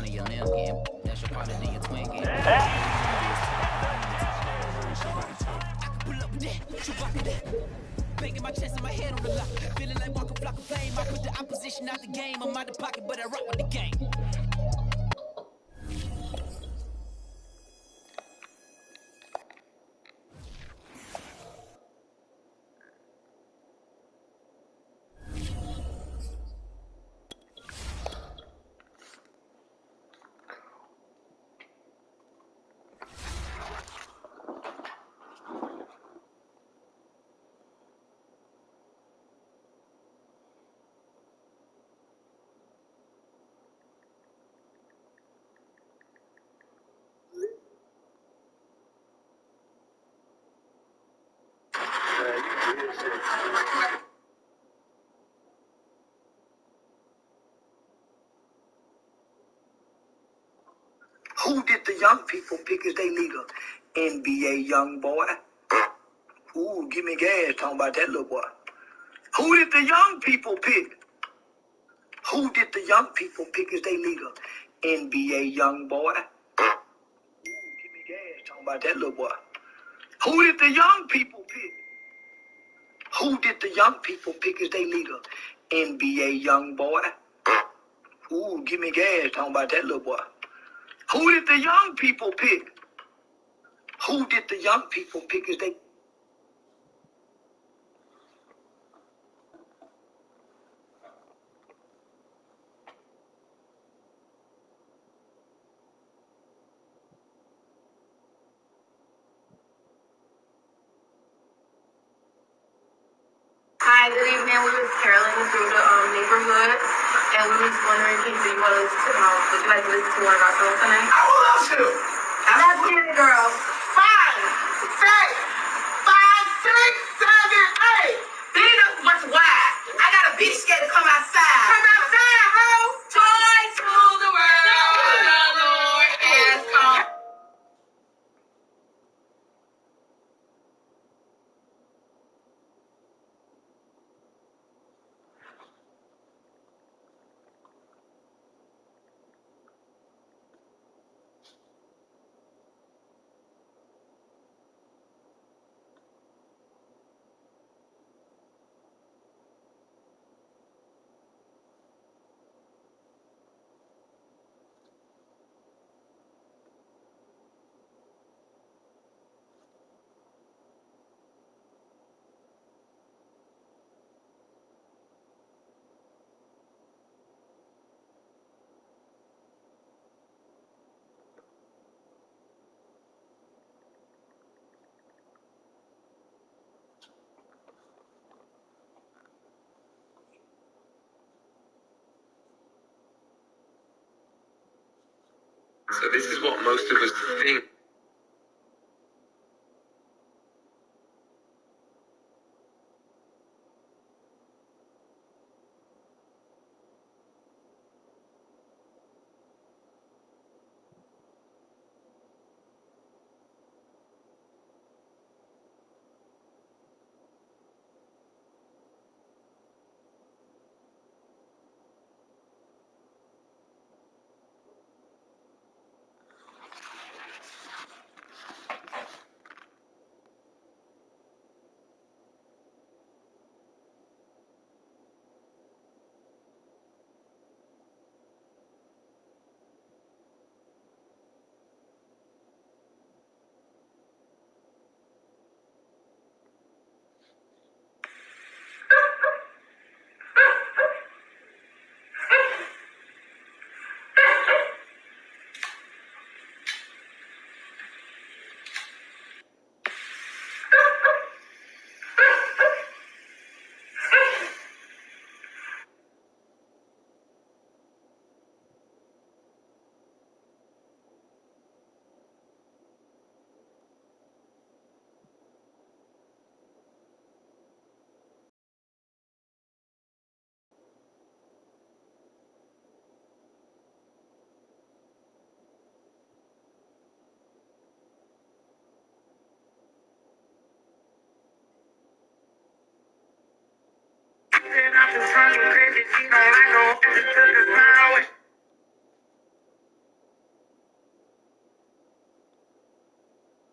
of your limb getting, that's your partner, then your twin getting. I can pull up with that, you rock with that. Banging my chest and my head on the lock. Feeling like walking flock of flame. I put the opposition out the game. I'm out the pocket, but I rock with the game. Who did the young people pick as their leader? NBA young boy. Ooh, give me gas talking about that little boy. Who did the young people pick? Who did the young people pick as their leader? NBA young boy. Ooh, give me gas talking about that little boy. Who did the young people pick? Who did the young people pick as their leader? NBA young boy. Ooh, give me gas talking about that little boy. Who did the young people pick? Who did the young people pick as they... Hi, good evening. We was caroling through the neighborhood, and we was wondering, do you want to listen to, would you like to listen to one of our songs tonight? I would love to. Let's get it, girl. 5, 6, 5, 6, 7, 8. Beat up much wide. I got a bitch scared to come outside. Come outside, ho. Joy to the world, the Lord has come. So this is what most of us think.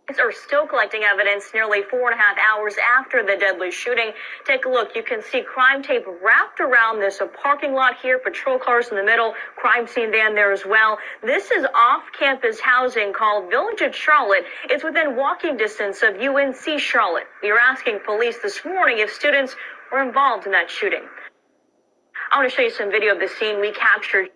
Are still collecting evidence nearly 4.5 hours after the deadly shooting. Take a look. You can see crime tape wrapped around this parking lot here, patrol cars in the middle, crime scene van there as well. This is off-campus housing called Village at Charlotte. It's within walking distance of UNC Charlotte. We are asking police this morning if students were involved in that shooting. I want to show you some video of the scene we captured.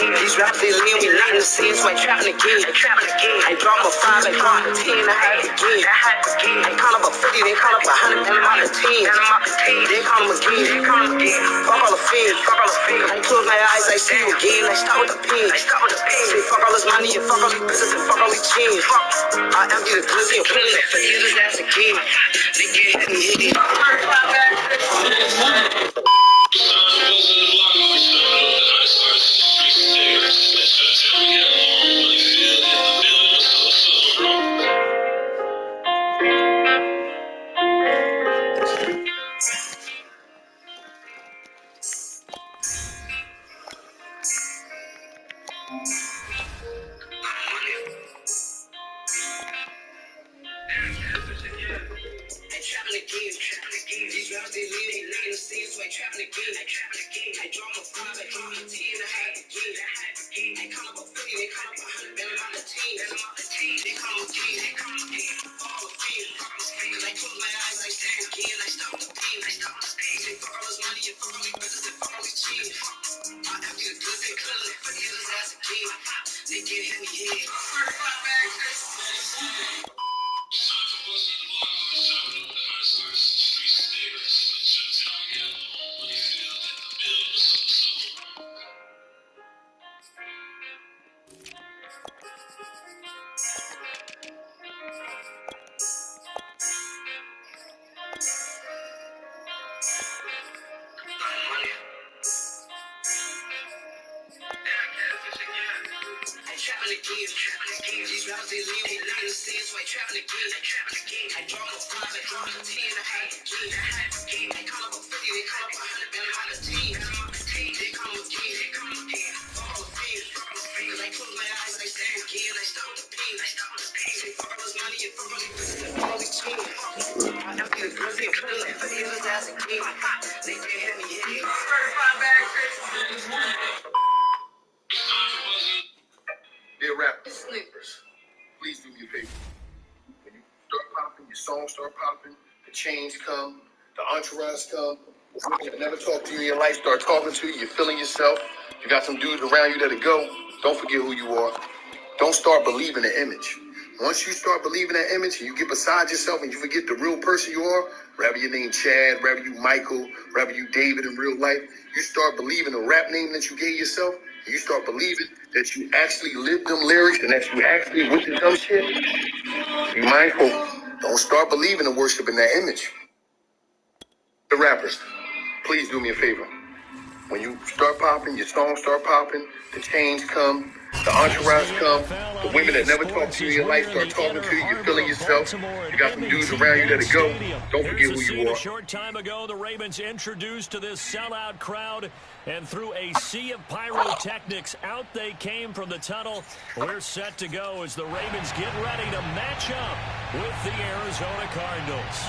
These rappers, they leave me leading the scenes, so I trapping again. I drop my 5, I drop my 10, I had it again. I count up a 50, they count up 100, and I'm out of 10. They count them again. Fuck all the fear. I close my eyes, I see you again. I start with the pen. Say fuck all this money, and fuck all these business, and fuck all these chains. I empty the glizzy and put in the face, his ass again. They can't hit me. they leave, they not in the scene, so I trapping again. I draw my 5, I draw my 10, I had to get. They call up a 50, they call up 100, and I'm on the team. They call them again, all the fear. Cause I close my eyes, I stop again, I stop the beam. They for all this money, and for all these brothers, and for all these cheese. I empty the goods, they clutter, they put his ass again. They get heavy head. Trapping again. These rappers, they leave, they not in the scene, so I trapping again. I draw my 5, I draw my 10, I had to get. They call up a 50, they call up 100, and I'm on the team. They call them again, all the fear. Cause I close my eyes, I stop again, I stop the pain. They for all this money, and for all these brothers, and for all these cheese. I empty the goods, they clutter, they put his ass again. They get heavy head. Dear rappers, please do me a favor. When you start popping, your songs start popping, the chains come, the entourage come, the women that never talk to you in your life start talking to you, you're feeling yourself, you got some dudes around you that'll go, don't forget who you are. Don't start believing the image. Once you start believing that image and you get beside yourself and you forget the real person you are, whether your name Chad, whether you Michael, whether you David in real life, you start believing the rap name that you gave yourself, and you start believing that you actually lived them lyrics and that you actually went through dumb shit. Be mindful. Don't start believing and worshiping that image. The rappers, please do me a favor. When you start popping, your songs start popping, the chains come, the entourage come, the women that never talk to you in your life start talking to you, you're feeling yourself, you got some dudes around you that'll go, don't forget who you are. A short time ago, the Ravens introduced to this sellout crowd, and through a sea of pyrotechnics, out they came from the tunnel. We're set to go as the Ravens get ready to match up with the Arizona Cardinals.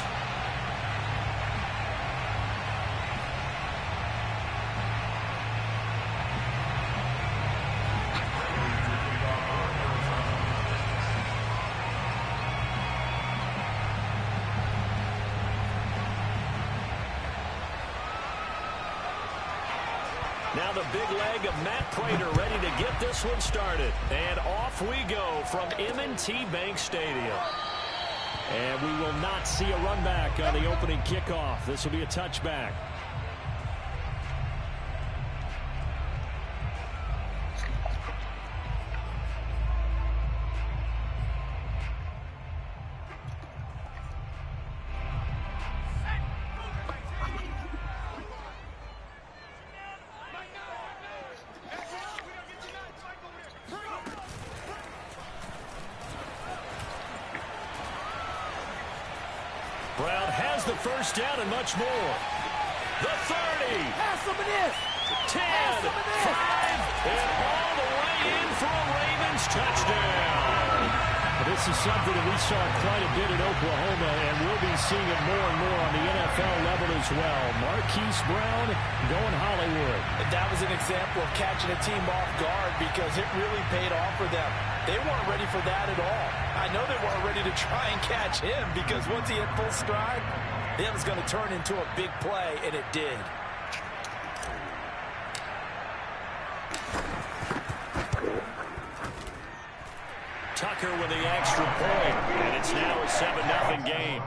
Now the big leg of Matt Prater ready to get this one started. And off we go from M&T Bank Stadium. And we will not see a run back on the opening kickoff. This will be a touchback. Brown has the first down and much more. The 30. Pass him this. 10. 5. And all the way in for a Ravens touchdown. This is something that we saw quite a bit in Oklahoma, and we'll be seeing it more and more on the NFL level as well. Marquise Brown going Hollywood. That was an example of catching a team off guard because it really paid off for them. They weren't ready for that at all. I know they weren't ready to try and catch him because once he hit full stride, it was going to turn into a big play, and it did. Tucker with the extra point, and it's now a 7-0 game.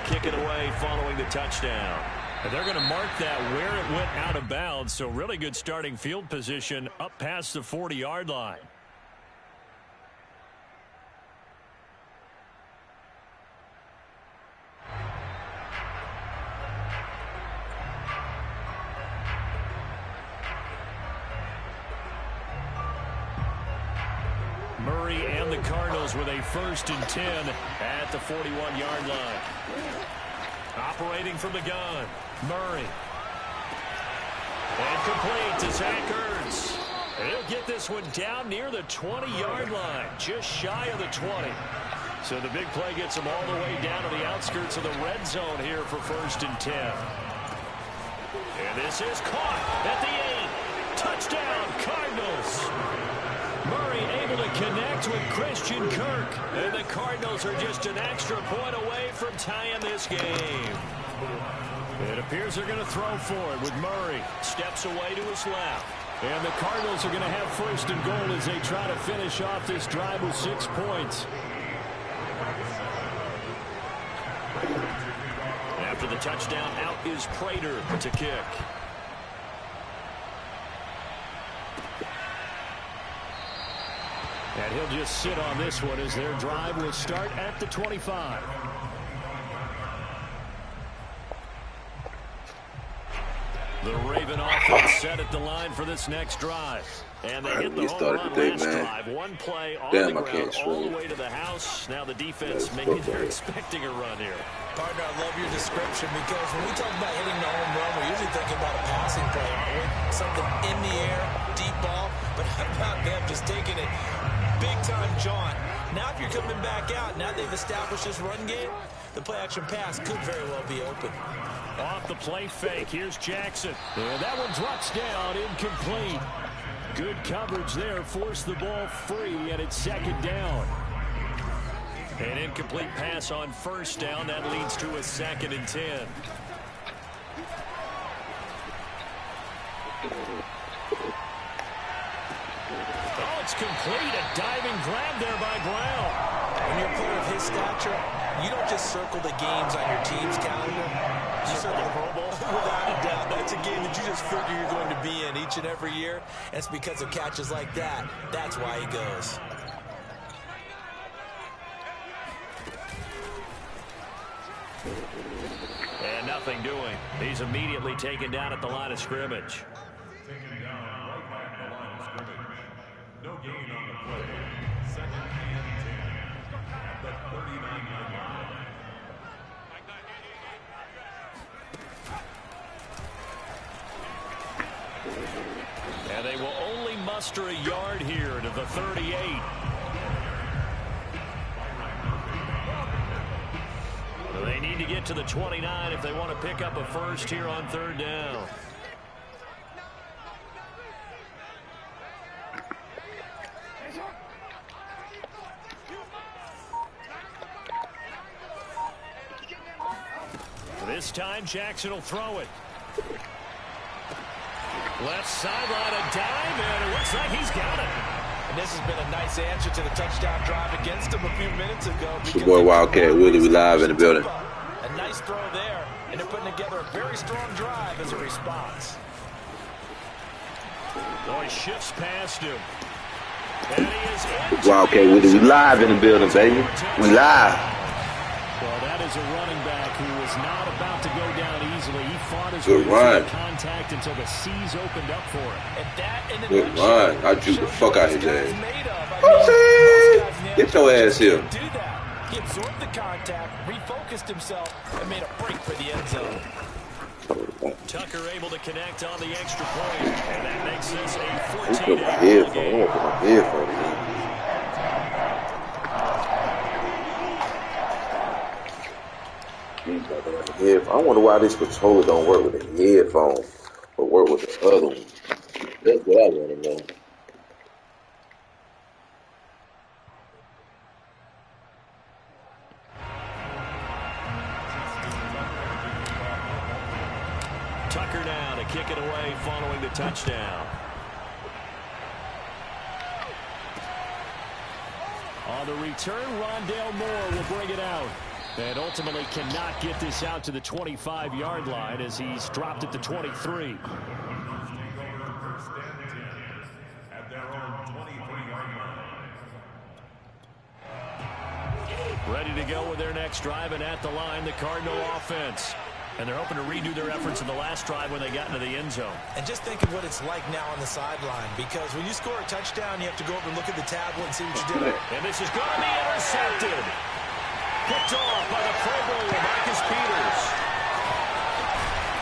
Kick it away following the touchdown. And they're going to mark that where it went out of bounds, so really good starting field position up past the 40-yard line. Murray and the Cardinals with a 1st and 10 at the 41-yard line. Operating from the gun, Murray. And complete to Zach Ertz. He'll get this one down near the 20-yard line, just shy of the 20. So the big play gets him all the way down to the outskirts of the red zone here for 1st and 10. And this is caught at the 8. Touchdown, Cardinals. Murray able to connect with Christian Kirk. And the Cardinals are just an extra point away from tying this game. It appears they're going to throw for it with Murray. Steps away to his left. And the Cardinals are going to have 1st and goal as they try to finish off this drive with 6 points. After the touchdown, out is Prater to kick. And he'll just sit on this one as their drive will start at the 25. The Raven offense set at the line for this next drive. And they hit the home run last drive. One play on the ground all the way to the house. Now the defense, maybe they're expecting a run here. Partner, I love your description because when we talk about hitting the home run, we're usually thinking about a passing play, aren't we? Something in the air, deep ball. But how about them just taking it big-time jaunt? Now if you're coming back out, now they've established this run game, the play-action pass could very well be open. Off the play fake, here's Jackson. And that one drops down, incomplete. Good coverage there, forced the ball free, and it's 2nd down. An incomplete pass on 1st down, that leads to a 2nd and 10. Oh, it's complete, a diving grab there by Brown. When you're a player of his stature, you don't just circle the games on your team's calendar. You circle the Pro Bowl. Without a doubt, that's a game that you just figure you're going to be in each and every year. And it's because of catches like that. That's why he goes. And nothing doing. He's immediately taken down at the line of scrimmage. Taken down right at the line of scrimmage. No gain on the play. 2nd and 10 at the 39-yard line. And they will only muster a yard here to the 38. Well, they need to get to the 29 if they want to pick up a 1st here on 3rd down. This time Jackson will throw it. Left sideline, a dive, and it looks like he's got it. And this has been a nice answer to the touchdown drive against him a few minutes ago. It's your boy WILDCAT Willie. We live in the building. A nice throw there, and they're putting together a very strong drive as a response. Oh, he shifts past him. And he is in. WILDCAT Willie. We live in the building, baby. We live. Well, that is a running back who was not about to go down easily. He fought his way through contact until the seas opened up for him. And that in good run. I drew the fuck out of his ass. Get your ass here. Do that. He absorbed the contact, refocused himself, and made a break for the end zone. Tucker able to connect on the extra point, and that makes this a 14-8 game. My headphone. I wonder why this controller don't work with the headphone, but work with the other one. That's what I want to know. Tucker now to kick it away following the touchdown. On the return, Rondale Moore will bring it out. And ultimately cannot get this out to the 25-yard line as he's dropped at the 23. Ready to go with their next drive, and at the line, the Cardinal offense. And they're hoping to redo their efforts in the last drive when they got into the end zone. And just think of what it's like now on the sideline, because when you score a touchdown, you have to go over and look at the tablet and see what you did. And this is going to be intercepted. Picked off by the Pro Bowler, Marcus Peters.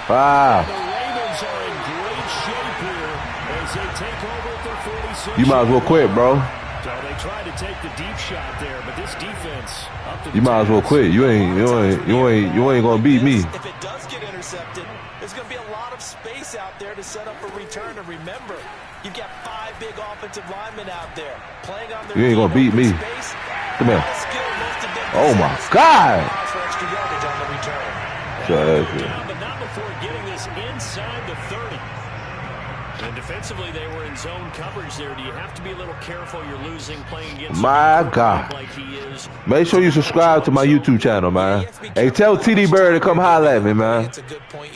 Wow. The Ravens are in great shape here as they take over at their 46. You might as well quit, bro. So they tried to take the deep shot there, but this defense up to the You might as well quit. You ain't gonna beat me. If it does get intercepted, there's going to be a lot of space out there to set up a return. And remember, you've got 5 big offensive linemen out there playing on their You ain't gonna beat me. space. Come here. Oh my God. For extra yardage on the return. But not before getting this inside the 30. And defensively, they were in zone coverage there. Do you have to be a little careful? You're losing playing against my God. Like he is. Make sure you subscribe to my YouTube channel, man. Hey, tell TD Bird to come holler at me, man.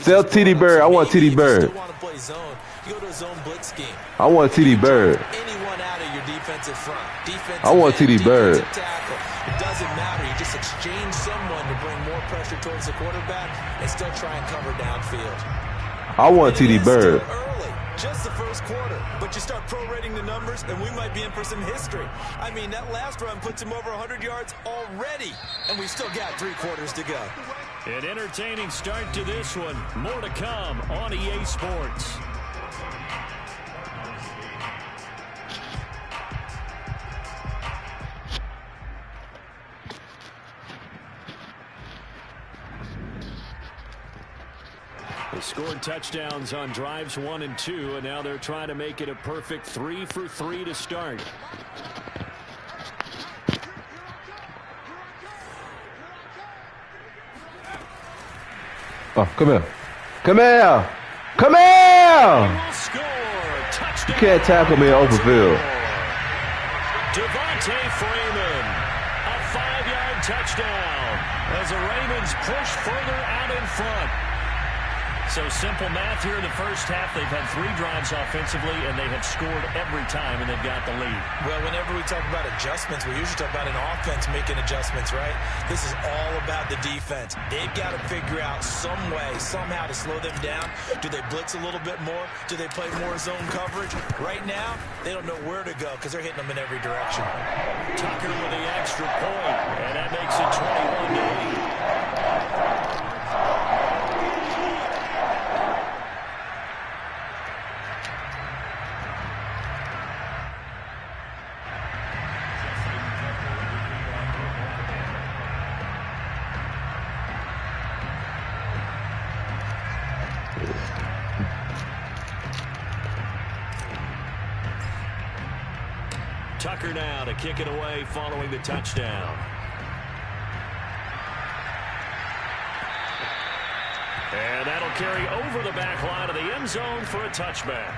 Tell TD Bird I want TD Bird. You go to a zone blitz scheme. I want TD Bird. Anyone out of your defensive front. I want TD Bird. It doesn't matter. You just exchange someone to bring more pressure towards the quarterback and still try and cover downfield. I want TD Bird. Just the first quarter, but you start prorating the numbers, and we might be in for some history. I mean, that last run puts him over 100 yards already, and we've still got 3 quarters to go. An entertaining start to this one. More to come on EA Sports. They scored touchdowns on drives 1 and 2, and now they're trying to make it a perfect 3 for 3 to start. Oh, come here. Come here. Come here. You can't tackle me in open field. Devontae Freeman, a 5-yard touchdown as the Ravens push further out in front. So simple math here in the first half. They've had 3 drives offensively, and they have scored every time, and they've got the lead. Well, whenever we talk about adjustments, we usually talk about an offense making adjustments, right? This is all about the defense. They've got to figure out some way, somehow to slow them down. Do they blitz a little bit more? Do they play more zone coverage? Right now, they don't know where to go because they're hitting them in every direction. Tucker with the extra point, and that makes it 21-8. Tucker now to kick it away following the touchdown. And that'll carry over the back line of the end zone for a touchback.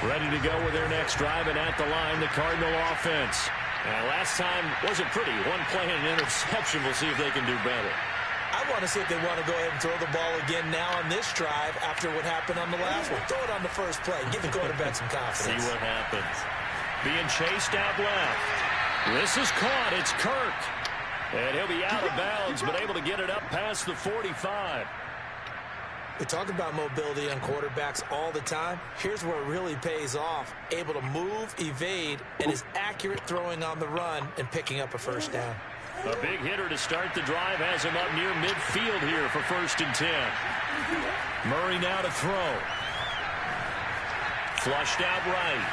Ready to go with their next drive, and at the line, the Cardinal offense. And last time wasn't pretty. 1 play and an interception. We'll see if they can do better. I want to see if they want to go ahead and throw the ball again now on this drive after what happened on the last one. Throw it on the first play. Give the quarterback some confidence. See what happens. Being chased out left. This is caught. It's Kirk. And he'll be out of bounds, but able to get it up past the 45. We talk about mobility on quarterbacks all the time. Here's where it really pays off. Able to move, evade, and is accurate throwing on the run and picking up a first down. A big hitter to start the drive has him up near midfield here for 1st and 10. Murray now to throw. Flushed out right.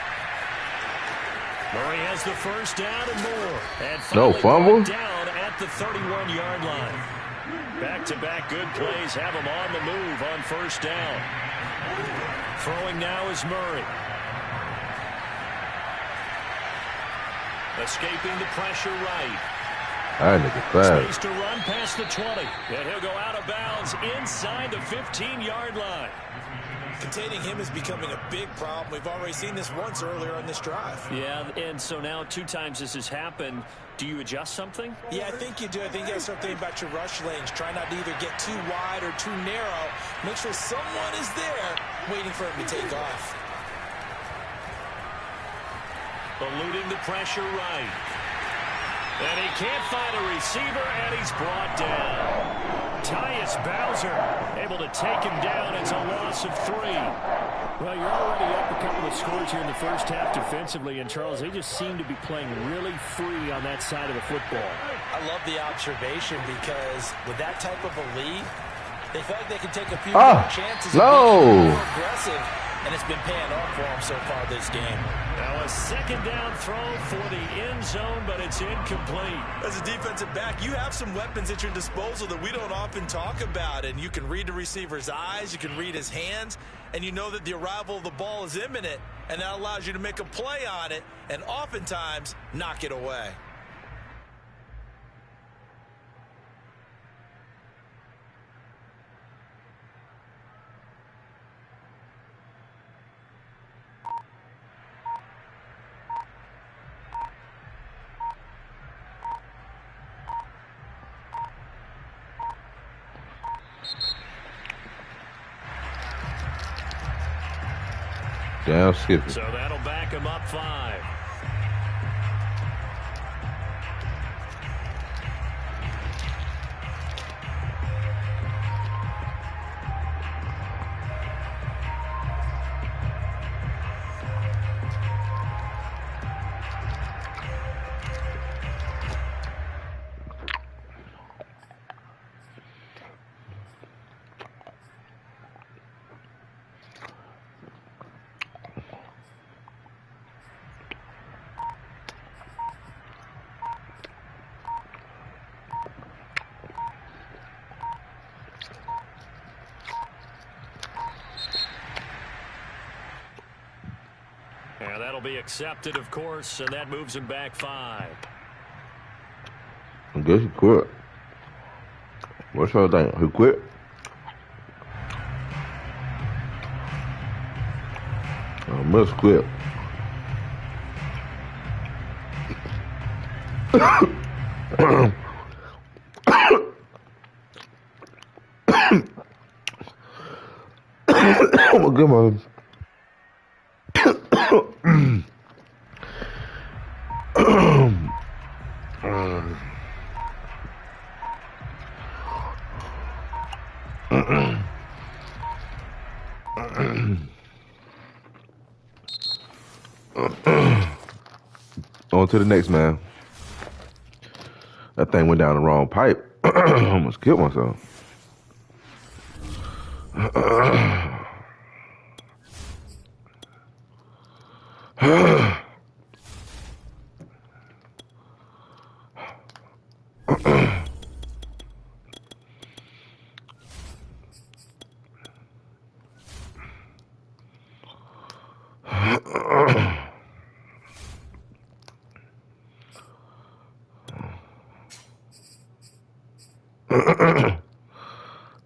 Murray has the first down and more. And no fumble. Down at the 31-yard line. Back-to-back good plays have him on the move on 1st down. Throwing now is Murray. Escaping the pressure right. Space to run past the 20. And he'll go out of bounds inside the 15-yard line. Containing him is becoming a big problem. We've already seen this once earlier on this drive. Yeah, and so now 2 times this has happened. Do you adjust something? Yeah, I think you do. I think you have to start thinking about your rush lanes. Try not to either get too wide or too narrow. Make sure someone is there waiting for him to take off. eluding the pressure right. And he can't find a receiver, and he's brought down. Tyus Bowser able to take him down. It's a loss of 3. Well, you're already up a couple of scores here in the first half defensively, and Charles, they just seem to be playing really free on that side of the football. I love the observation because with that type of a lead, they feel like they can take a few more chances and be more aggressive, and it's been paying off for them so far this game. Now a second down throw for the end zone, but it's incomplete. As a defensive back, you have some weapons at your disposal that we don't often talk about, and you can read the receiver's eyes, you can read his hands, and you know that the arrival of the ball is imminent, and that allows you to make a play on it and oftentimes knock it away. Down, skip it. So that'll back him up 5. And that'll be accepted, of course, and that moves him back 5. I guess he quit. What's your thing? He quit? I must quit. I'm gonna get my on to the next man. That thing went down the wrong pipe. I almost killed myself.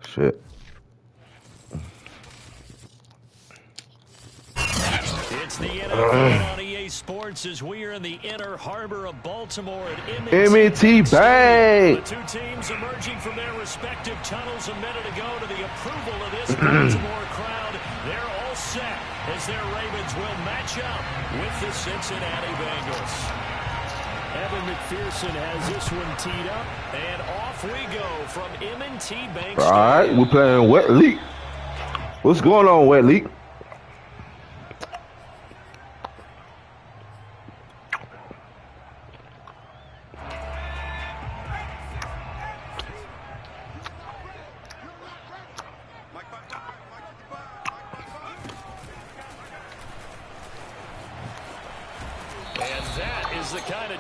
Shit. It's the NFL on EA Sports as we are in the inner harbor of Baltimore at M&T Bank. The two teams emerging from their respective tunnels a minute ago to the approval of this Baltimore crowd. They're all set as their Ravens will match up with the Cincinnati Bengals. Evan McPherson has this one teed up. And off we go from M&T Bank. All right, we're playing Wet Leak. What's going on, Wet Leak?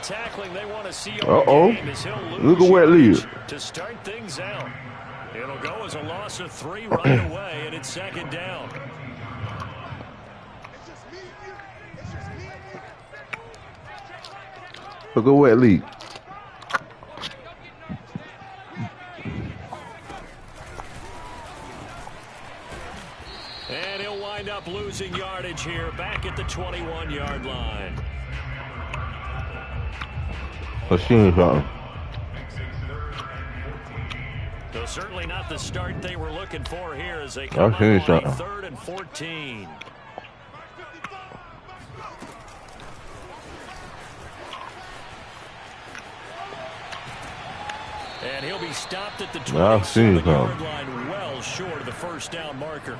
Tackling they want to see all game as he'll lose. Look at where it leads. To start things out. It'll go as a loss of 3 right away, and it's second down. Look at where it leads. And he'll wind up losing yardage here back at the 21-yard line. So certainly not the start they were looking for here as they come up on 3rd and 14. And he'll be stopped at the 27-yard line, well short of the first down marker.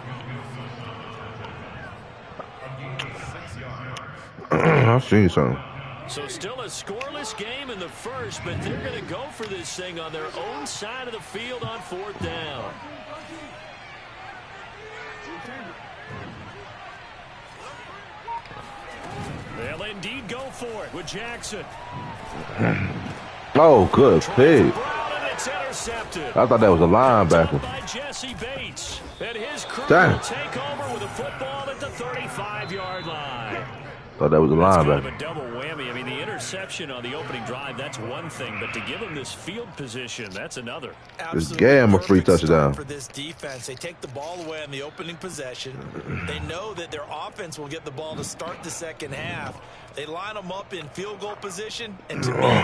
I've seen something. So still a scoreless game in the first, but they're going to go for this thing on their own side of the field on 4th down. They'll indeed go for it with Jackson. Oh, good pick. It's intercepted. I thought that was a linebacker. By Jesse Bates. And his crew Damn. will take over with a football at the 35-yard line. Thought that was a That's linebacker. kind of a double whammy. I mean, the interception on the opening drive, that's one thing. But to give him this field position, that's another. This game a free touchdown. For this defense, they take the ball away on the opening possession. They know that their offense will get the ball to start the second half. They line them up in field goal position, and to me,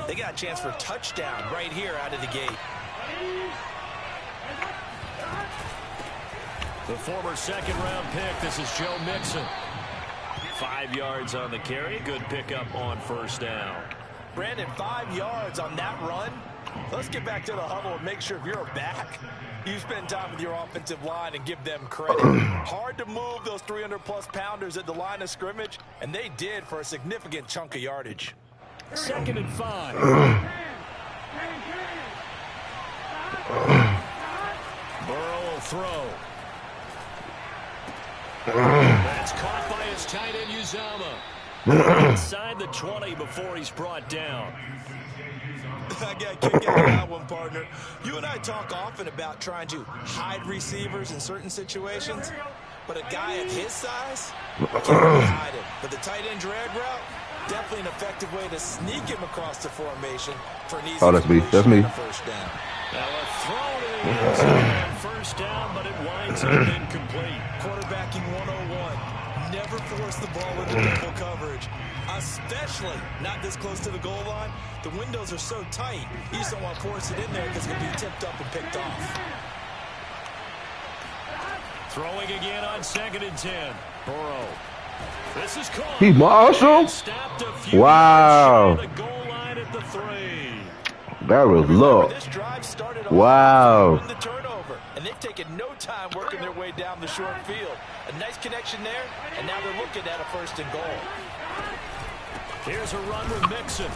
they got a chance for a touchdown right here out of the gate. The former second-round pick, this is Joe Mixon. 5 yards on the carry. Good pickup on first down. Brandon, 5 yards on that run. Let's get back to the huddle and make sure if you're a back, you spend time with your offensive line and give them credit. Hard to move those 300-plus pounders at the line of scrimmage, and they did for a significant chunk of yardage. 2nd and 5. Burrow will throw. That's caught by his tight end, Uzama. Inside the 20 before he's brought down. I got kicked out of that one, partner. You and I talk often about trying to hide receivers in certain situations, but a guy at his size can't really hide him. But the tight end drag route, definitely an effective way to sneak him across the formation for an easy that's me. That's me. First down. Now a throw on first down, but it winds up incomplete. Quarterbacking 101. Never force the ball into double coverage, especially not this close to the goal line. The windows are so tight, you just don't want to force it in there because it's going to be tipped up and picked off. Throwing again on 2nd and 10. Burrow. This is caught. He Marshall? Wow. The goal line at the 3. That was luck. Wow. The turnover, and they've taken no time working their way down the short field. A nice connection there, and now they're looking at a 1st and goal. Here's a run with Mixon.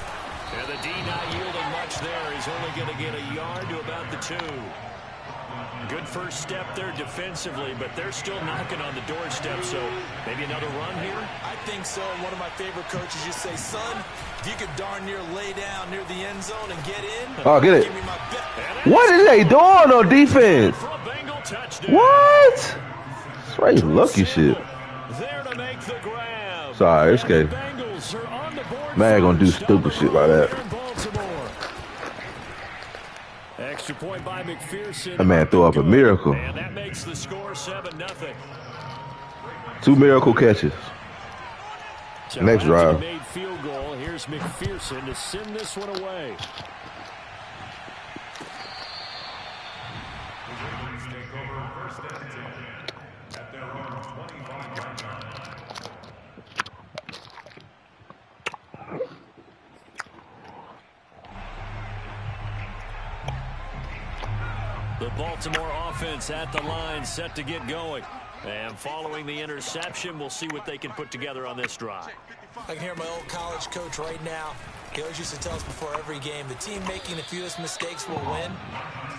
And the D not yielding much there. He's only going to get a yard to about the 2. Good first step there defensively, but they're still knocking on the doorstep, so maybe another run here? I think so. And one of my favorite coaches used to say, son, if you could darn near lay down near the end zone and get in, oh, get it. give me my bet. What is they doing on defense? What? Straight lucky shit. There to make the grab. Sorry, it's okay. Man gonna do stupid shit like that. Extra point by McPherson. That man threw up a miracle. And that makes the score 7-0. 2 miracle catches. So next drive. Made field goal. Here's McPherson to send this one away. Take over 1st and 10 at their own 25-yard line. The Baltimore offense at the line, set to get going. And following the interception, we'll see what they can put together on this drive. I can hear my old college coach right now. He always used to tell us before every game, the team making the fewest mistakes will win.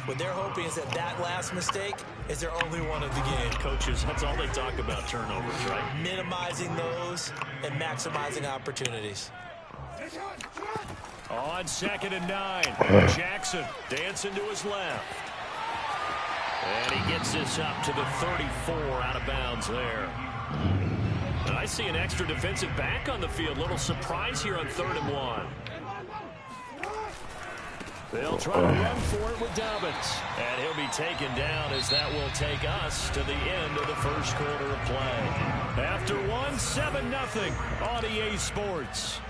What they're hoping is that that last mistake is their only one of the game. Coaches, that's all they talk about, turnovers, right? Minimizing those and maximizing opportunities. On 2nd and 9, Jackson dancing to his left. And he gets this up to the 34, out of bounds there. And I see an extra defensive back on the field. Little surprise here on 3rd and 1. They'll try to run for it with Dobbins. And he'll be taken down as that will take us to the end of the first quarter of play. After 1, 7-0 on EA Sports.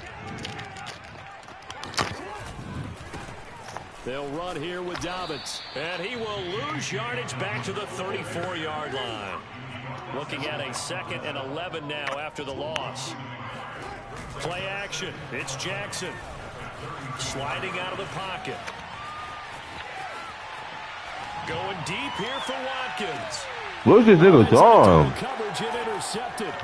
They'll run here with Dobbins. And he will lose yardage back to the 34-yard line. Looking at a 2nd and 11 now after the loss. Play action. It's Jackson. Sliding out of the pocket. Going deep here for Watkins. What's this nigga's arm? Coverage and intercepted.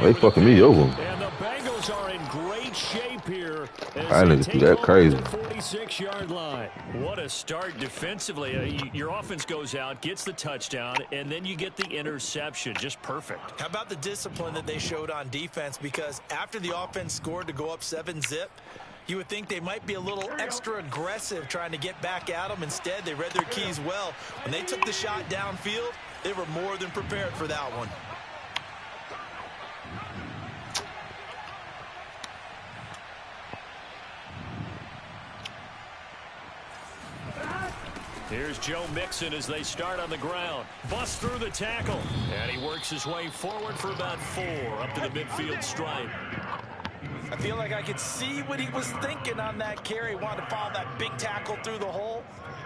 They fucking me over. And the Bengals are in great shape here. I didn't do that crazy. 46-yard line. What a start defensively. Your offense goes out, gets the touchdown, and then you get the interception. Just perfect. How about the discipline that they showed on defense? Because after the offense scored to go up 7-zip, you would think they might be a little extra aggressive trying to get back at them. Instead, they read their keys well. When they took the shot downfield, they were more than prepared for that one. Here's Joe Mixon as they start on the ground. Busts through the tackle. And he works his way forward for about 4 up to the midfield stripe. I feel like I could see what he was thinking on that carry. Wanted to follow that big tackle through the hole.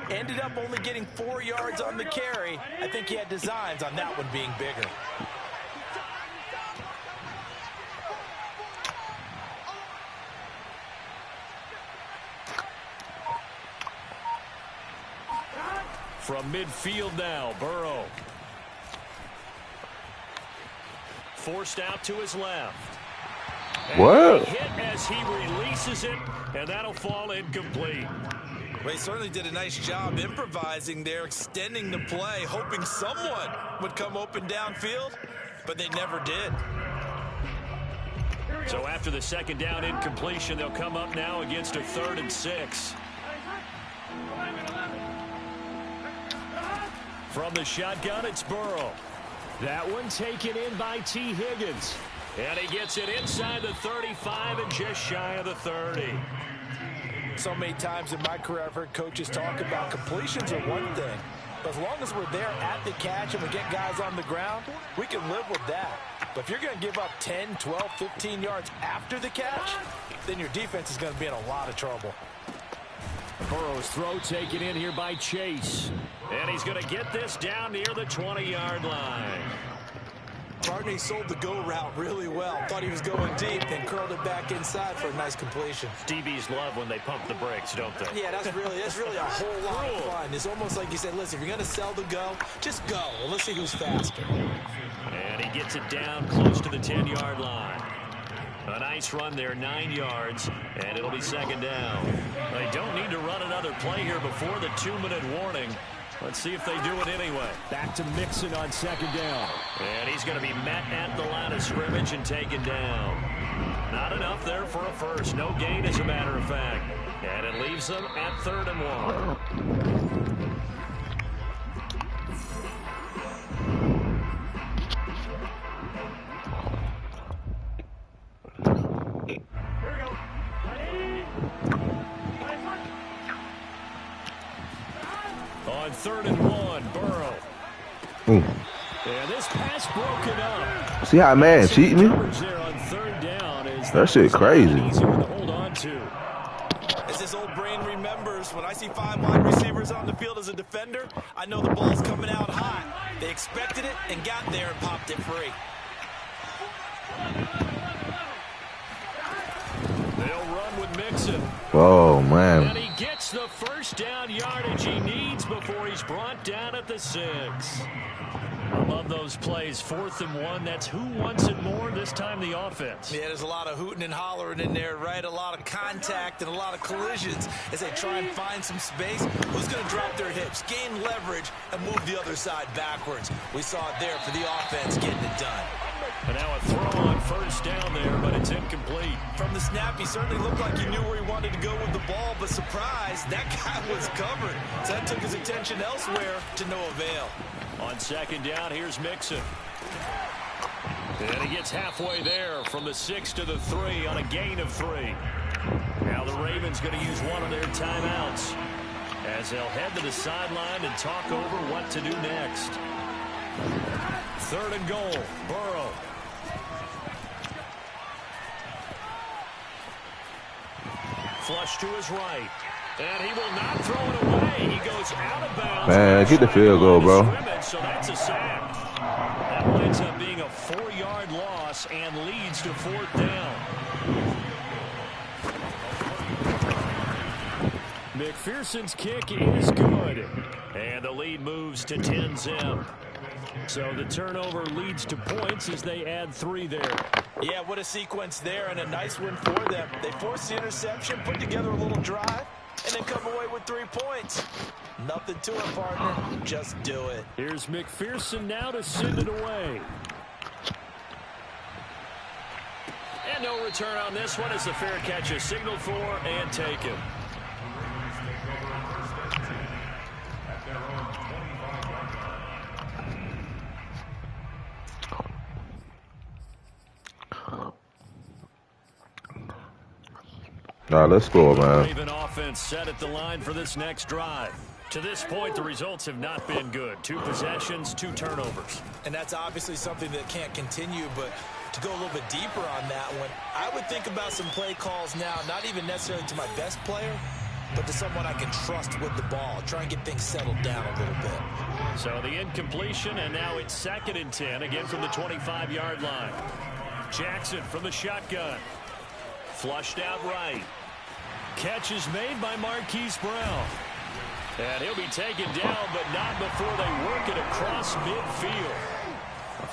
Ended up only getting 4 yards on the carry. I think he had designs on that one being bigger. From midfield now, Burrow. Forced out to his left. What? Hit as he releases it, and that'll fall incomplete. Well, he certainly did a nice job improvising there, extending the play, hoping someone would come open downfield, but they never did. So after the second down incompletion, they'll come up now against a 3rd and 6. From the shotgun, it's Burrow. That one taken in by T. Higgins. And he gets it inside the 35 and just shy of the 30. So many times in my career, I've heard coaches talk about completions are one thing. But as long as we're there at the catch and we get guys on the ground, we can live with that. But if you're going to give up 10, 12, 15 yards after the catch, then your defense is going to be in a lot of trouble. Burrow's throw taken in here by Chase. And he's going to get this down near the 20-yard line. Barney sold the go route really well. Thought he was going deep, then curled it back inside for a nice completion. DBs love when they pump the brakes, don't they? Yeah, that's really a whole lot of fun. It's almost like you said, listen, if you're going to sell the go, just go. Well, let's see who's faster. And he gets it down close to the 10-yard line. A nice run there, 9 yards, and it'll be second down. They don't need to run another play here before the 2-minute warning. Let's see if they do it anyway. Back to Mixon on second down. And he's going to be met at the line of scrimmage and taken down. Not enough there for a first. No gain, as a matter of fact. And it leaves them at 3rd and 1. On 3rd and 1, Burrow. And this pass broken up. See how man cheat me? That shit crazy. Hold on to. As his old brain remembers, when I see 5 wide receivers on the field as a defender, I know the ball's coming out hot. They expected it and got there and popped it free. They'll run with Mixon. Oh, man. And he gets the first down yardage he needs before he's brought down at the 6. I love those plays. 4th and 1. That's who wants it more, this time the offense. Yeah, there's a lot of hooting and hollering in there, right? A lot of contact and a lot of collisions as they try and find some space. Who's going to drop their hips, gain leverage, and move the other side backwards? We saw it there for the offense getting it done. And now a throw on first down there, but it's incomplete. From the snap, he certainly looked like he knew where he wanted to go with the ball, but surprise, that guy was covered. So that took his attention elsewhere to no avail. On second down, here's Mixon. And he gets halfway there from the 6 to the 3 on a gain of 3. Now the Ravens going to use one of their timeouts as they'll head to the sideline and talk over what to do next. 3rd and goal, Burrow. Flush to his right. And he will not throw it away. He goes out of bounds. Man, get the field goal, bro. So that's a sack. That winds up being a 4-yard loss and leads to 4th down. McPherson's kick is good. And the lead moves to 10-zip. So the turnover leads to points as they add 3 there. Yeah, what a sequence there, and a nice win for them. They forced the interception, put together a little drive, and then come away with 3 points. Nothing to it, partner. Just do it. Here's McPherson now to send it away. And no return on this one as the fair catch is signaled for and taken. All right, let's score, man. Raven offense set at the line for this next drive. To this point, the results have not been good. 2 possessions, 2 turnovers. And that's obviously something that can't continue, but to go a little bit deeper on that one, I would think about some play calls now, not even necessarily to my best player, but to someone I can trust with the ball. Try and get things settled down a little bit. So the incompletion, and now it's 2nd and 10, again from the 25-yard line. Jackson from the shotgun. Flushed out right. Catch is made by Marquise Brown. And he'll be taken down, but not before they work it across midfield.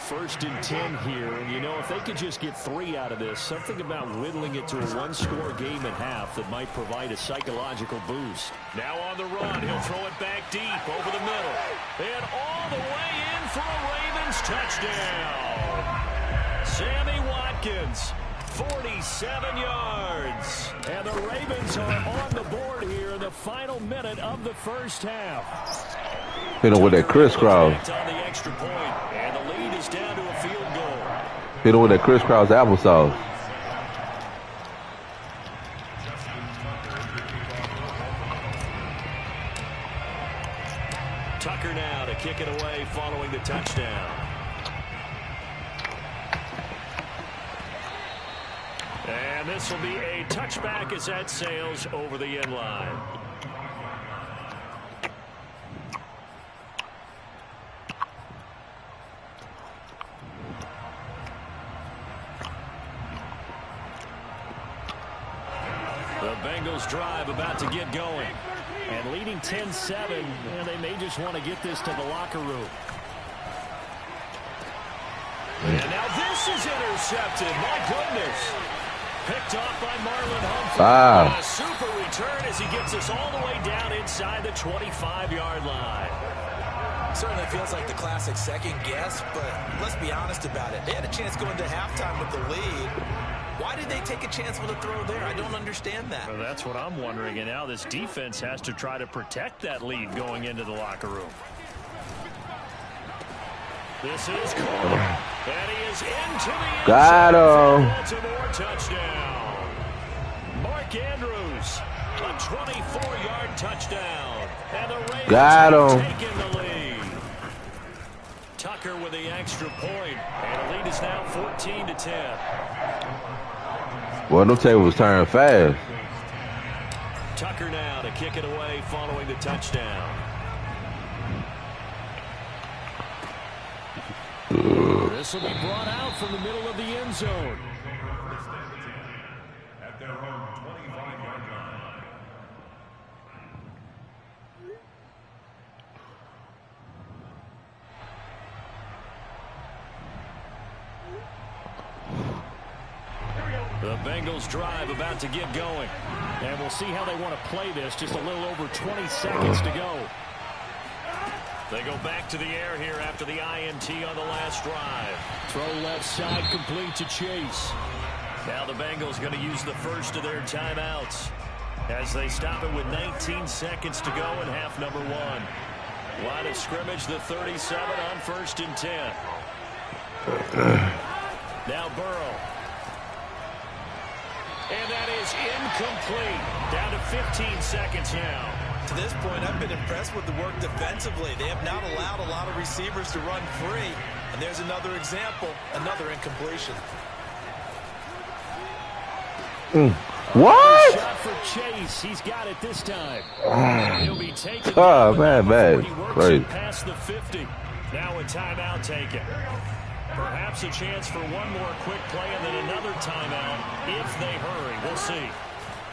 1st and 10 here, and you know, if they could just get 3 out of this, something about whittling it to a 1-score game at half that might provide a psychological boost. Now on the run, he'll throw it back deep over the middle. And all the way in for a Ravens touchdown. Sammy Watkins. 47 yards. And the Ravens are on the board here in the final minute of the first half. Hit him with that crisscross. On the extra point, and the lead is down to a field goal. Hit him with that crisscross applesauce. Tucker now to kick it away following the touchdown. And this will be a touchback as that sails over the end line. The Bengals drive about to get going. And leading 10-7, and they may just want to get this to the locker room. And now this is intercepted. My goodness. Picked off by Marlon Humphrey. Wow. A super return as he gets us all the way down inside the 25-yard line. Certainly feels like the classic second guess, but let's be honest about it. They had a chance going to halftime with the lead. Why did they take a chance with a throw there? I don't understand that. Well, that's what I'm wondering, and now this defense has to try to protect that lead going into the locker room. This is Cole, and he is into the end Got him. Baltimore touchdown. Mark Andrews, a 24-yard touchdown, and the Ravens have taken the lead. Tucker with the extra point, and the lead is now 14-10. Well, no table was turning fast. Tucker now to kick it away following the touchdown. This will be brought out from the middle of the end zone. At their own 25-yard line. The Bengals drive about to get going. And we'll see how they want to play this. Just a little over 20 seconds to go. They go back to the air here after the INT on the last drive. Throw left side complete to Chase. Now the Bengals going to use the first of their timeouts as they stop it with 19 seconds to go in half number 1. Line of scrimmage, the 37 on 1st and 10. Now Burrow. And that is incomplete. Down to 15 seconds now. To this point, I've been impressed with the work defensively. They have not allowed a lot of receivers to run free. And there's another example, another incompletion. What? Shot for Chase. He's got it this time. He'll be taken. Oh, man. Crazy. Past the 50. Now a timeout taken. Perhaps a chance for one more quick play and then another timeout if they hurry. We'll see.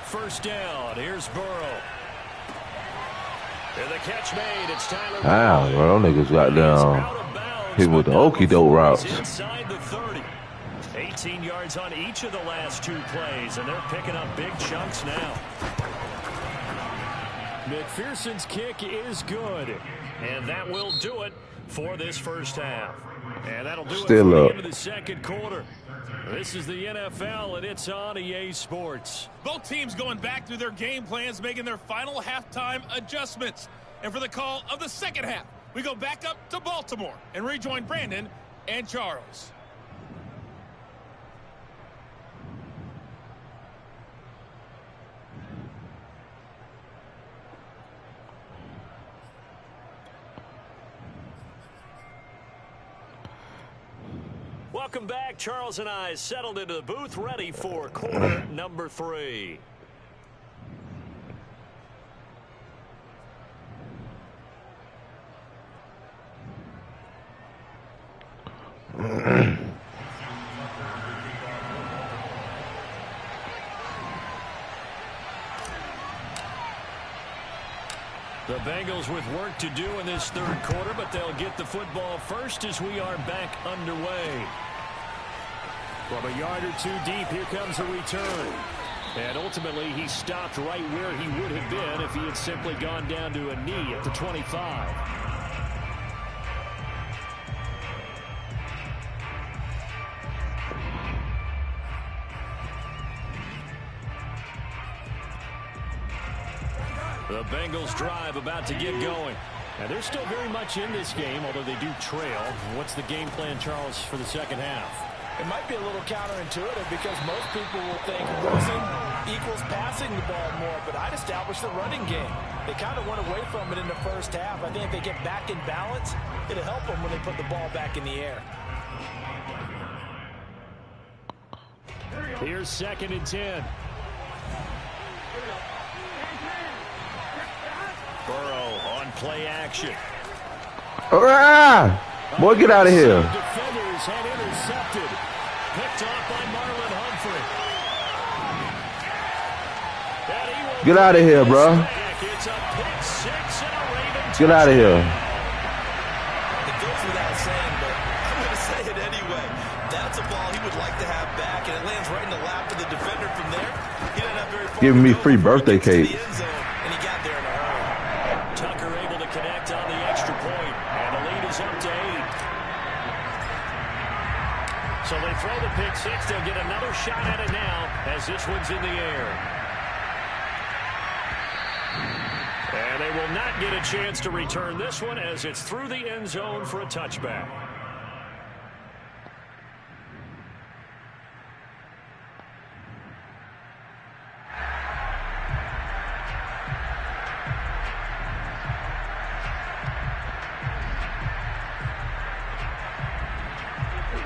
First down. Here's Burrow. And the catch made. It's Tyler. Wow, bro, them niggas got down. Hit with the okie doke routes. Inside the 30. 18 yards on each of the last 2 plays, and they're picking up big chunks now. McPherson's kick is good, and that will do it for this first half. And that'll do it for the end of the second quarter. This is the NFL, and it's on EA Sports. Both teams going back through their game plans, making their final halftime adjustments. And for the call of the second half, we go back up to Baltimore and rejoin Brandon and Charles. Welcome back. Charles and I settled into the booth, ready for quarter number 3. The Bengals with work to do in this third quarter, but they'll get the football first as we are back underway. From a yard or 2 deep, here comes a return. And ultimately, he stopped right where he would have been if he had simply gone down to a knee at the 25. The Bengals drive about to get going. And they're still very much in this game, although they do trail. What's the game plan, Charles, for the second half? It might be a little counterintuitive because most people will think losing equals passing the ball more, but I'd establish the running game. They kind of went away from it in the first half. I think if they get back in balance, it'll help them when they put the ball back in the air. Here's 2nd and 10. Burrow on play action. Boy, get out of here. Defenders had intercepted. Picked off by Marlon Humphrey. Get out of here, bro. It's a pick 6 and a Raven. Get out of here. It goes without saying, but I'm going to say it anyway. That's a ball he would like to have back, and it lands right in the lap of the defender from there. He didn't have very far Giving me free birthday cake. And he got there in a hurry. Tucker able to connect on the extra point, and the lead is up to 8. So they throw the pick 6. They'll get another shot at it now as this one's in the air. And they will not get a chance to return this one as it's through the end zone for a touchback.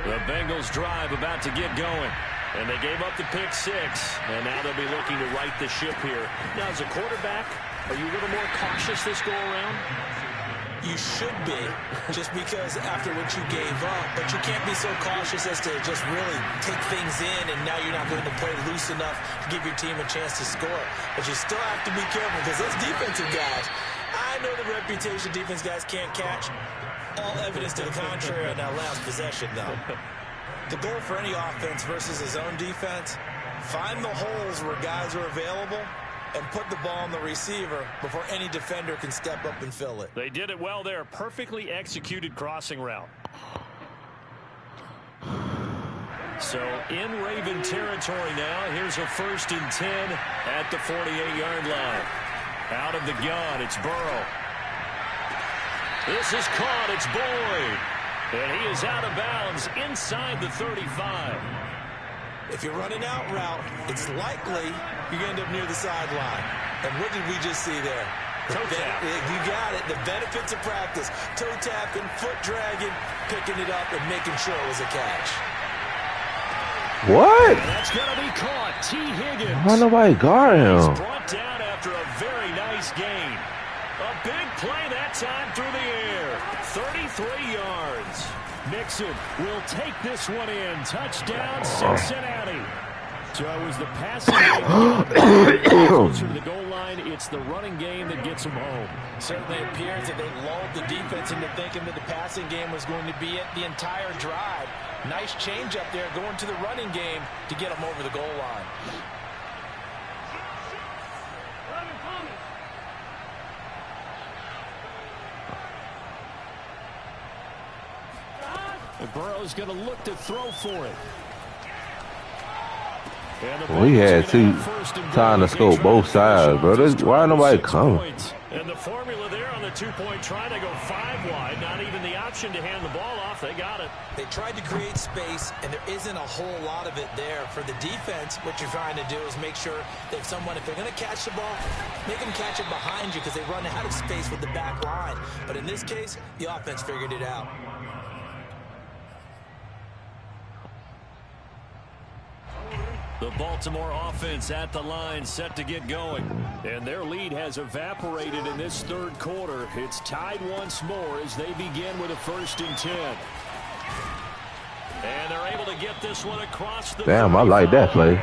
The Bengals drive about to get going. And they gave up the pick 6. And now they'll be looking to right the ship here. Now, as a quarterback, are you a little more cautious this go around? You should be, just because after what you gave up. But you can't be so cautious as to just really take things in, and now you're not going to play loose enough to give your team a chance to score. But you still have to be careful because those defensive guys, I know the reputation defense guys can't catch. All evidence to the contrary on that last possession, though. The goal for any offense versus his own defense, find the holes where guys are available and put the ball on the receiver before any defender can step up and fill it. They did it well there. Perfectly executed crossing route. So in Raven territory now. Here's a 1st and 10 at the 48-yard line. Out of the gun, it's Burrow. This is caught. It's Boyd. And he is out of bounds inside the 35. If you're running out route, it's likely you're going to end up near the sideline. And what did we just see there? Toe tap. You got it. The benefits of practice. Toe tapping, foot dragging, picking it up, and making sure it was a catch. What? And that's going to be caught. T. Higgins. Why nobody guard him? He's brought down after a very nice gain. A big play that time through the air. 33 yards. Mixon will take this one in. Touchdown, Cincinnati. So it was the passing game. Closer to the goal line, it's the running game that gets them home. Certainly appears that they lulled the defense into thinking that the passing game was going to be it the entire drive. Nice change up there going to the running game to get them over the goal line. And Burrow's going to look to throw for it. Well, he had two time to score both sides, bro. Why nobody coming? And the formula there on the two-point try, they go 5 wide. Not even the option to hand the ball off. They got it. They tried to create space, and there isn't a whole lot of it there. For the defense, what you're trying to do is make sure that if they're going to catch the ball, make them catch it behind you because they run out of space with the back line. But in this case, the offense figured it out. The Baltimore offense at the line, set to get going. And their lead has evaporated in this third quarter. It's tied once more as they begin with a 1st and 10. And they're able to get this one across the... Damn, I like that play.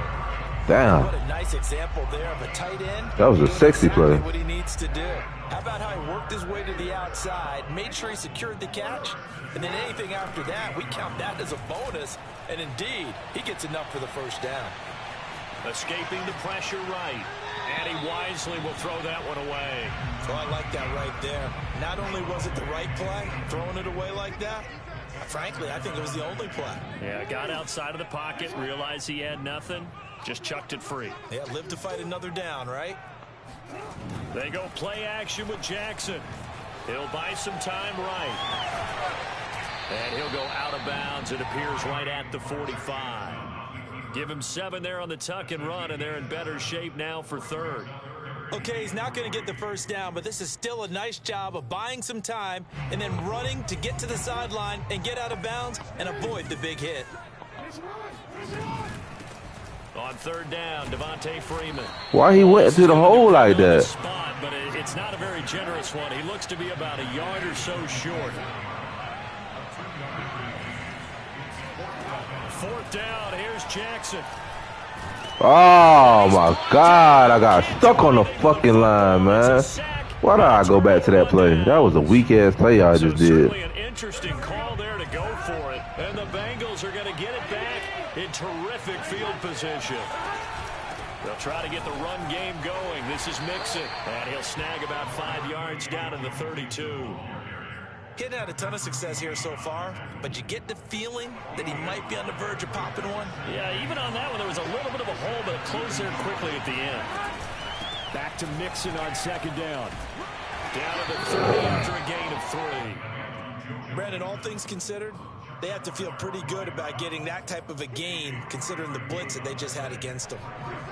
Damn. What a nice example there of a tight end. That was a sexy play. What he needs to do. How about how he worked his way to the outside, made sure he secured the catch, and then anything after that, we count that as a bonus. And indeed, he gets enough for the 1st down. Escaping the pressure right. And he wisely will throw that one away. So I like that right there. Not only was it the right play, throwing it away like that, frankly, I think it was the only play. Yeah, got outside of the pocket, realized he had nothing, just chucked it free. Yeah, live to fight another down, right? They go play action with Jackson. He'll buy some time right. And he'll go out of bounds. It appears right at the 45. Give him 7 there on the tuck and run, and they're in better shape now for 3rd. Okay, he's not going to get the 1st down, but this is still a nice job of buying some time and then running to get to the sideline and get out of bounds and avoid the big hit. On 3rd down, Devontae Freeman. Why he went to the hole like that? Spot, but it's not a very generous one. He looks to be about a yard or so short. 4th down, here's Jackson. Oh my God, I got stuck on the fucking line, man. Why did I go back to that play? That was a weak ass play I just did. Certainly an interesting call there to go for it. And the Bengals are going to get it back in terrific field position. They'll try to get the run game going. This is Mixon. And he'll snag about 5 yards down in the 32. Getting had a ton of success here so far, but you get the feeling that he might be on the verge of popping one. Yeah, even on that one, there was a little bit of a hole, but it closed there quickly at the end. Back to Mixon on 2nd down. Down to the 30 after a gain of 3. Brandon, all things considered, they have to feel pretty good about getting that type of a gain, considering the blitz that they just had against them.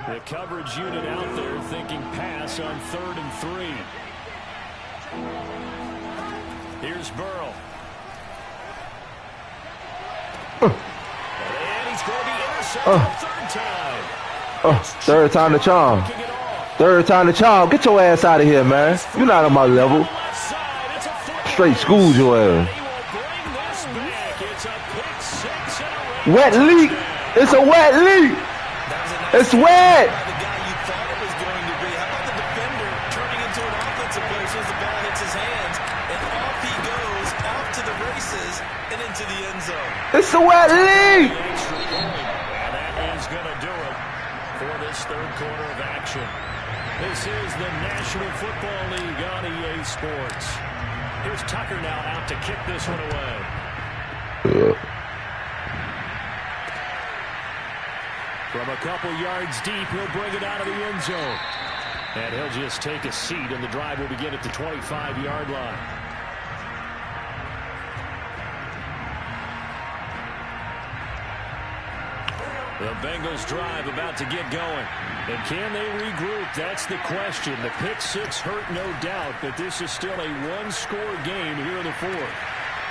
The coverage unit out there thinking pass on 3rd and 3. Here's Burrow. And he's going to be intercepted 3rd time. 3rd time to charm. 3rd time to charm. Get your ass out of here, man. You're not on my level. Straight schooled your ass. Wet leak. It's a wet leak. It's wet. It's a wet league. And that is going to do it for this 3rd quarter of action. This is the National Football League on EA Sports. Here's Tucker now out to kick this one away. From a couple yards deep, he'll bring it out of the end zone. And he'll just take a seat, and the drive will begin at the 25-yard line. The Bengals drive about to get going. And can they regroup? That's the question. The pick 6 hurt, no doubt, but this is still a one-score game here in the 4th.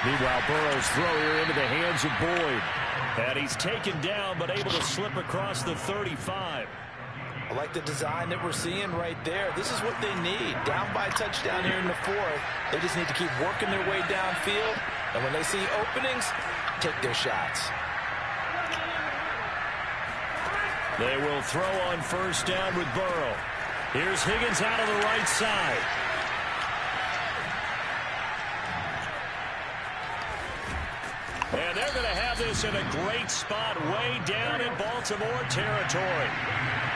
Meanwhile, Burrow's throw here into the hands of Boyd. And he's taken down, but able to slip across the 35. I like the design that we're seeing right there. This is what they need. Down by a touchdown here in the 4th. They just need to keep working their way downfield. And when they see openings, take their shots. They will throw on first down with Burrow. Here's Higgins out of the right side. And they're going to have this in a great spot way down in Baltimore territory.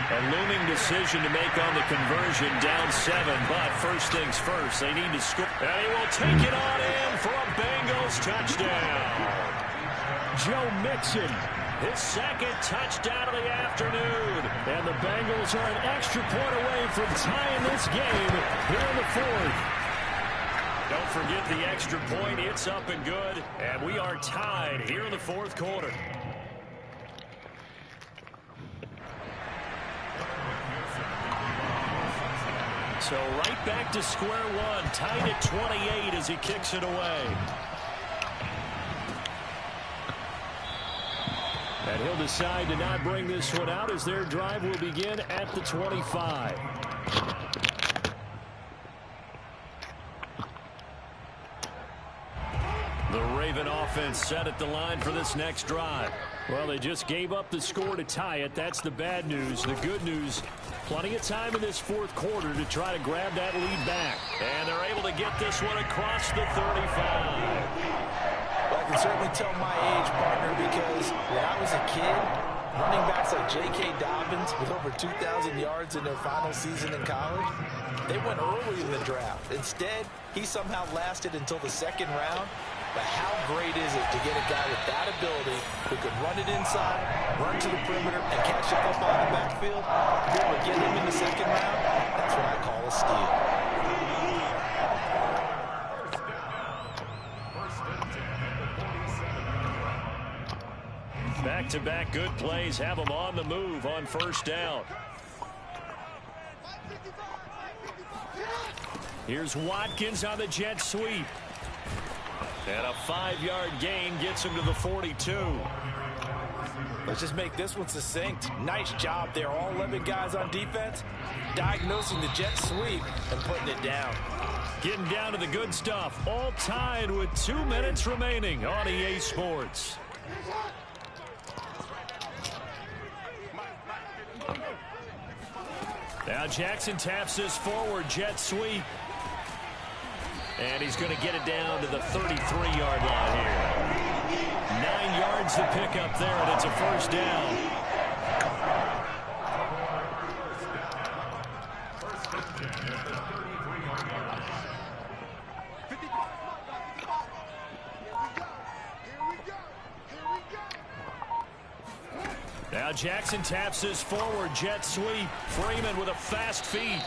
A looming decision to make on the conversion, down 7. But first things first, they need to score. And he will take it on in for a Bengals touchdown. Joe Mixon, his second touchdown of the afternoon. And the Bengals are an extra point away from tying this game here in the fourth. Don't forget the extra point. It's up and good. And we are tied here in the fourth quarter. So right back to square one. Tied at 28 as he kicks it away. And he'll decide to not bring this one out as their drive will begin at the 25. The Raven offense set at the line for this next drive. Well, they just gave up the score to tie it. That's the bad news. The good news, plenty of time in this fourth quarter to try to grab that lead back. And they're able to get this one across the 35. Well, I can certainly tell my age, partner, because when I was a kid, running backs like J.K. Dobbins with over 2,000 yards in their final season in college, they went early in the draft. Instead, he somehow lasted until the second round. But how great is it to get a guy with that ability who can run it inside, run to the perimeter, and catch the football in the backfield? Be able to get him in the second round? That's what I call a steal. Back-to-back good plays have them on the move on first down. Here's Watkins on the jet sweep. And a 5-yard gain gets him to the 42. Let's just make this one succinct. Nice job there. All 11 guys on defense diagnosing the jet sweep and putting it down. Getting down to the good stuff. All tied with 2 minutes remaining on EA Sports. Now Jackson taps his forward jet sweep. And he's going to get it down to the 33-yard line here. 9 yards to pick up there, and it's a first down. Now Jackson taps his forward jet sweep. Freeman with a fast feet.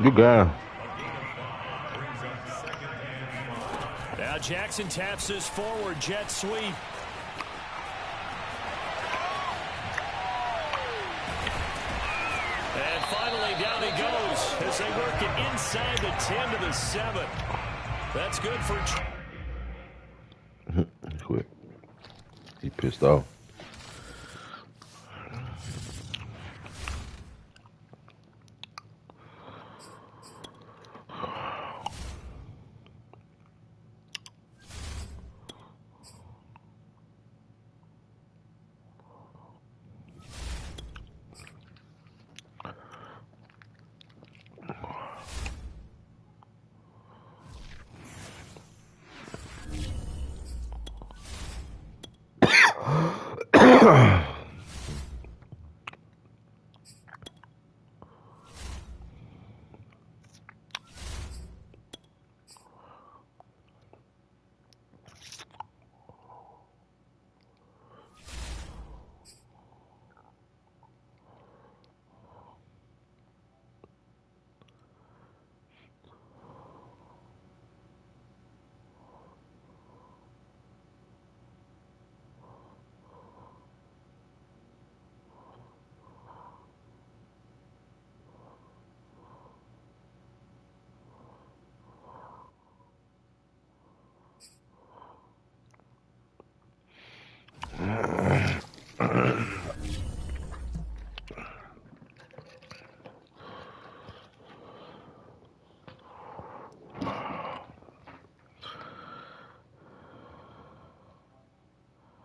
Good guy. Now Jackson taps his forward jet sweep. And finally down he goes as they work it inside the 10 to the 7. That's good for... Quit. He pissed off.